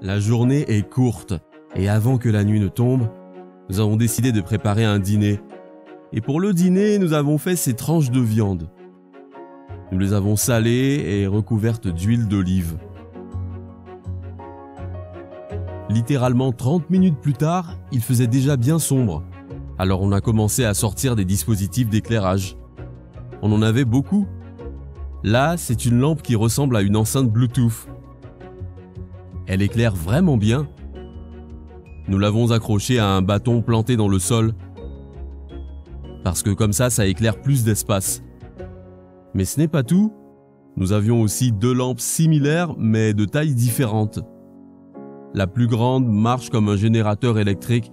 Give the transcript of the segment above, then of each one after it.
La journée est courte et avant que la nuit ne tombe, nous avons décidé de préparer un dîner. Et pour le dîner, nous avons fait ces tranches de viande. Nous les avons salées et recouvertes d'huile d'olive. Littéralement 30 minutes plus tard, il faisait déjà bien sombre. Alors on a commencé à sortir des dispositifs d'éclairage. On en avait beaucoup. Là, c'est une lampe qui ressemble à une enceinte Bluetooth. Elle éclaire vraiment bien. Nous l'avons accrochée à un bâton planté dans le sol. Parce que comme ça éclaire plus d'espace. Mais ce n'est pas tout. Nous avions aussi 2 lampes similaires mais de tailles différentes. La plus grande marche comme un générateur électrique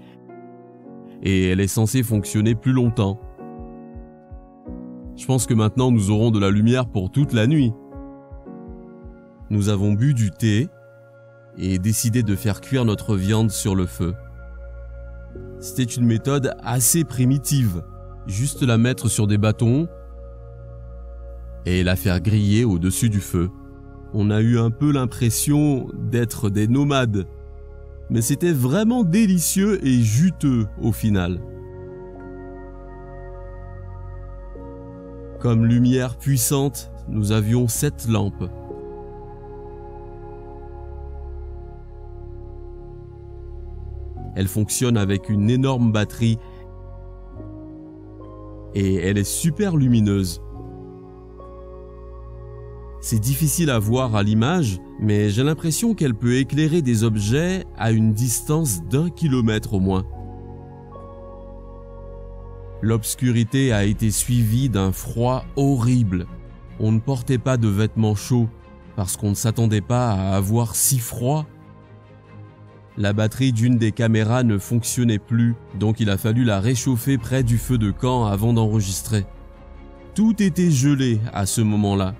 et elle est censée fonctionner plus longtemps. Je pense que maintenant nous aurons de la lumière pour toute la nuit. Nous avons bu du thé et décidé de faire cuire notre viande sur le feu. C'était une méthode assez primitive, juste la mettre sur des bâtons et la faire griller au-dessus du feu. On a eu un peu l'impression d'être des nomades, mais c'était vraiment délicieux et juteux au final. Comme lumière puissante, nous avions 7 lampes. Elle fonctionne avec une énorme batterie et elle est super lumineuse. C'est difficile à voir à l'image, mais j'ai l'impression qu'elle peut éclairer des objets à une distance d'1 kilomètre au moins. L'obscurité a été suivie d'un froid horrible. On ne portait pas de vêtements chauds parce qu'on ne s'attendait pas à avoir si froid. La batterie d'une des caméras ne fonctionnait plus, donc il a fallu la réchauffer près du feu de camp avant d'enregistrer. Tout était gelé à ce moment-là.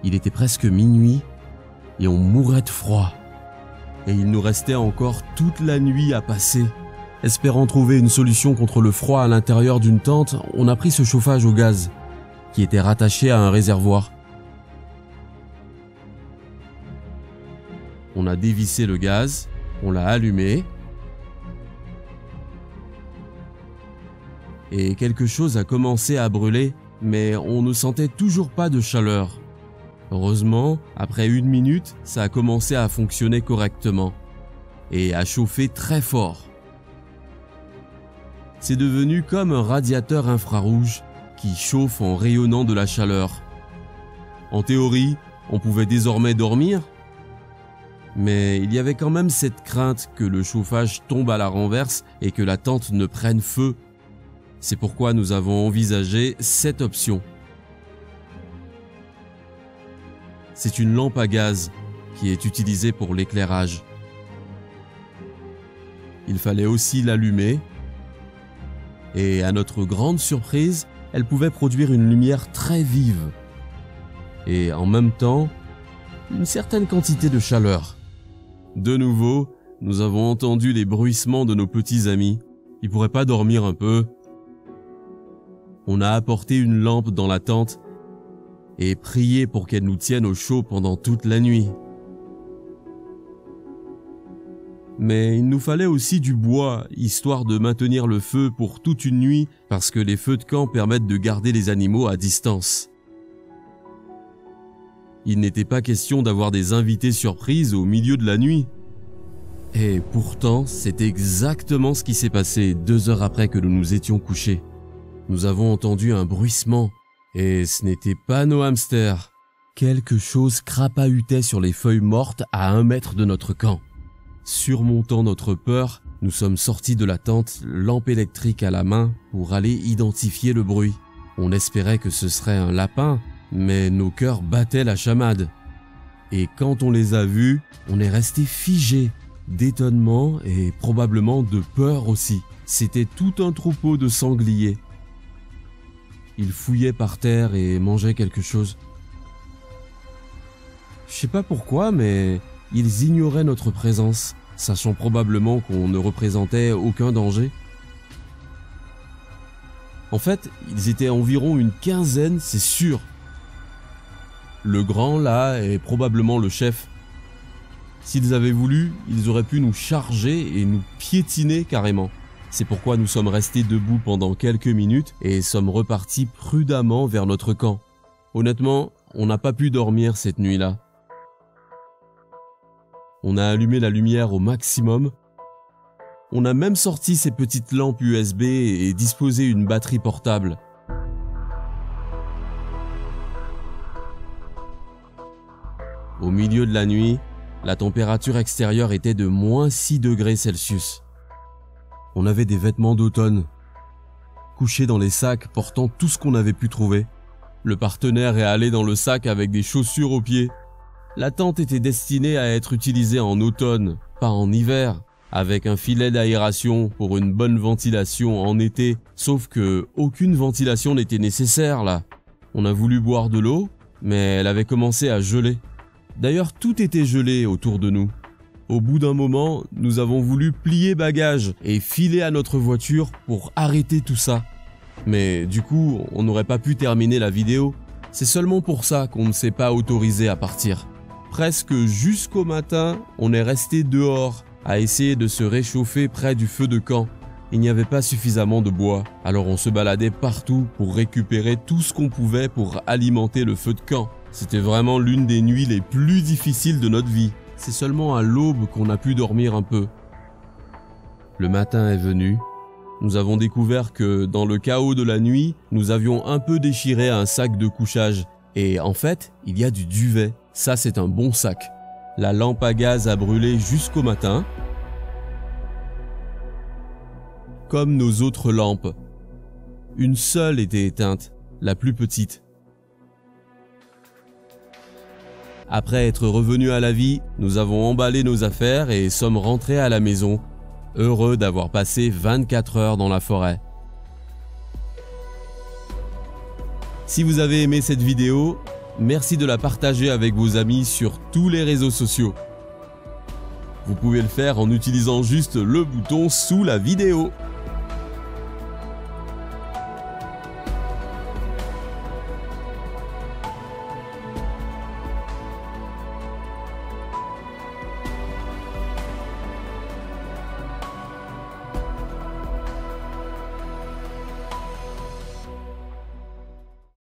Il était presque minuit et on mourait de froid. Et il nous restait encore toute la nuit à passer. Espérant trouver une solution contre le froid à l'intérieur d'une tente, on a pris ce chauffage au gaz, qui était rattaché à un réservoir. On a dévissé le gaz, on l'a allumé, et quelque chose a commencé à brûler, mais on ne sentait toujours pas de chaleur. Heureusement, après 1 minute, ça a commencé à fonctionner correctement, et à chauffer très fort. C'est devenu comme un radiateur infrarouge qui chauffe en rayonnant de la chaleur. En théorie, on pouvait désormais dormir, mais il y avait quand même cette crainte que le chauffage tombe à la renverse et que la tente ne prenne feu. C'est pourquoi nous avons envisagé cette option. C'est une lampe à gaz qui est utilisée pour l'éclairage. Il fallait aussi l'allumer. Et à notre grande surprise, elle pouvait produire une lumière très vive et en même temps, une certaine quantité de chaleur. De nouveau, nous avons entendu les bruissements de nos petits amis. Ils pourraient pas dormir un peu? On a apporté une lampe dans la tente et prié pour qu'elle nous tienne au chaud pendant toute la nuit. Mais il nous fallait aussi du bois, histoire de maintenir le feu pour toute une nuit, parce que les feux de camp permettent de garder les animaux à distance. Il n'était pas question d'avoir des invités surprises au milieu de la nuit. Et pourtant, c'est exactement ce qui s'est passé 2 heures après que nous nous étions couchés. Nous avons entendu un bruissement, et ce n'était pas nos hamsters. Quelque chose crapahutait sur les feuilles mortes à 1 mètre de notre camp. Surmontant notre peur, nous sommes sortis de la tente, lampe électrique à la main, pour aller identifier le bruit. On espérait que ce serait un lapin, mais nos cœurs battaient la chamade. Et quand on les a vus, on est resté figé, d'étonnement et probablement de peur aussi. C'était tout un troupeau de sangliers. Ils fouillaient par terre et mangeaient quelque chose. Je sais pas pourquoi, mais ils ignoraient notre présence, sachant probablement qu'on ne représentait aucun danger. En fait, ils étaient environ une 15aine, c'est sûr. Le grand, là, est probablement le chef. S'ils avaient voulu, ils auraient pu nous charger et nous piétiner carrément. C'est pourquoi nous sommes restés debout pendant quelques minutes et sommes repartis prudemment vers notre camp. Honnêtement, on n'a pas pu dormir cette nuit-là. On a allumé la lumière au maximum. On a même sorti ces petites lampes USB et disposé une batterie portable. Au milieu de la nuit, la température extérieure était de -6 degrés Celsius. On avait des vêtements d'automne, couchés dans les sacs portant tout ce qu'on avait pu trouver. Le partenaire est allé dans le sac avec des chaussures aux pieds. La tente était destinée à être utilisée en automne, pas en hiver, avec un filet d'aération pour une bonne ventilation en été, sauf que aucune ventilation n'était nécessaire là. On a voulu boire de l'eau, mais elle avait commencé à geler. D'ailleurs, tout était gelé autour de nous. Au bout d'un moment, nous avons voulu plier bagages et filer à notre voiture pour arrêter tout ça. Mais du coup, on n'aurait pas pu terminer la vidéo. C'est seulement pour ça qu'on ne s'est pas autorisé à partir. Presque jusqu'au matin, on est resté dehors à essayer de se réchauffer près du feu de camp. Il n'y avait pas suffisamment de bois, alors on se baladait partout pour récupérer tout ce qu'on pouvait pour alimenter le feu de camp. C'était vraiment l'une des nuits les plus difficiles de notre vie. C'est seulement à l'aube qu'on a pu dormir un peu. Le matin est venu. Nous avons découvert que dans le chaos de la nuit, nous avions un peu déchiré un sac de couchage. Et en fait, il y a du duvet. Ça, c'est un bon sac. La lampe à gaz a brûlé jusqu'au matin, comme nos autres lampes. Une seule était éteinte, la plus petite. Après être revenus à la vie, nous avons emballé nos affaires et sommes rentrés à la maison, heureux d'avoir passé 24 heures dans la forêt. Si vous avez aimé cette vidéo, merci de la partager avec vos amis sur tous les réseaux sociaux. Vous pouvez le faire en utilisant juste le bouton sous la vidéo.